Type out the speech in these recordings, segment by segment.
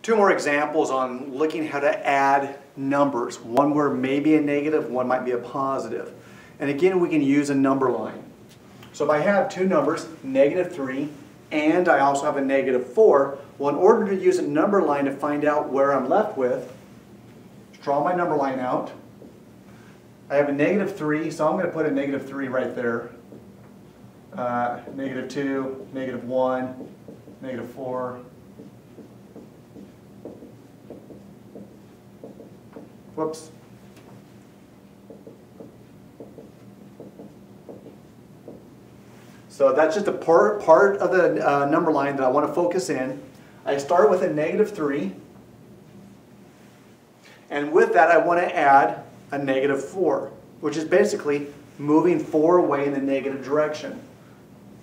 Two more examples on looking how to add numbers. One where maybe a negative, one might be a positive. And again, we can use a number line. So if I have two numbers, -3, and I also have a -4, well, in order to use a number line to find out where I'm left with, draw my number line out. I have a -3, so I'm going to put a -3 right there. -2, -1, -4. Whoops. So that's just a part of the number line that I want to focus in. I start with a -3. And with that, I want to add a -4, which is basically moving 4 away in the negative direction.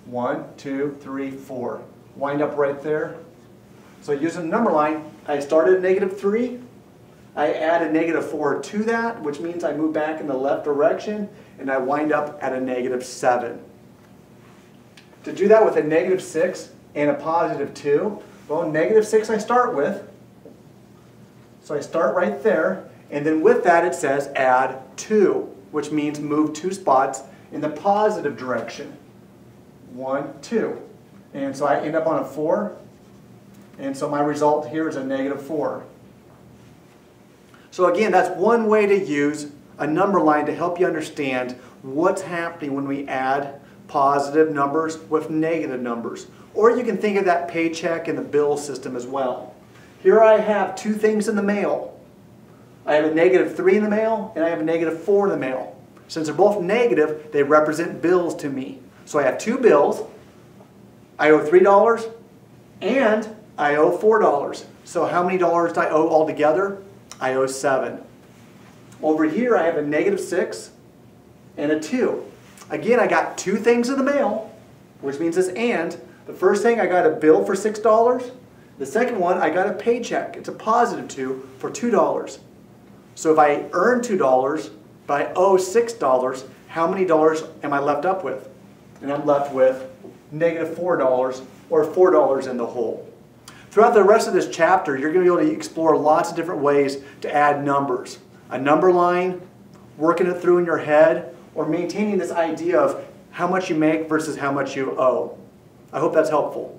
1, 2, 3, 4. Wind up right there. So using the number line, I start at -3. I add a -4 to that, which means I move back in the left direction, and I wind up at a -7. To do that with a -6 and a +2, well, -6 I start with. So I start right there, and then with that it says add 2, which means move 2 spots in the positive direction. 1, 2. And so I end up on a 4, and so my result here is a -4. So again, that's one way to use a number line to help you understand what's happening when we add positive numbers with negative numbers. Or you can think of that paycheck and the bill system as well. Here I have two things in the mail. I have a -3 in the mail and I have a -4 in the mail. Since they're both negative, they represent bills to me. So I have two bills. I owe $3 and I owe $4. So how many dollars do I owe altogether? I owe 7. Over here I have a -6 and a 2. Again, I got two things in the mail, which means this and. The first thing, I got a bill for $6. The second one, I got a paycheck. It's a +2 for $2. So if I earn $2, but I owe $6, how many dollars am I left up with? And I'm left with -$4, or $4 in the hole. Throughout the rest of this chapter, you're going to be able to explore lots of different ways to add numbers. A number line, working it through in your head, or maintaining this idea of how much you make versus how much you owe. I hope that's helpful.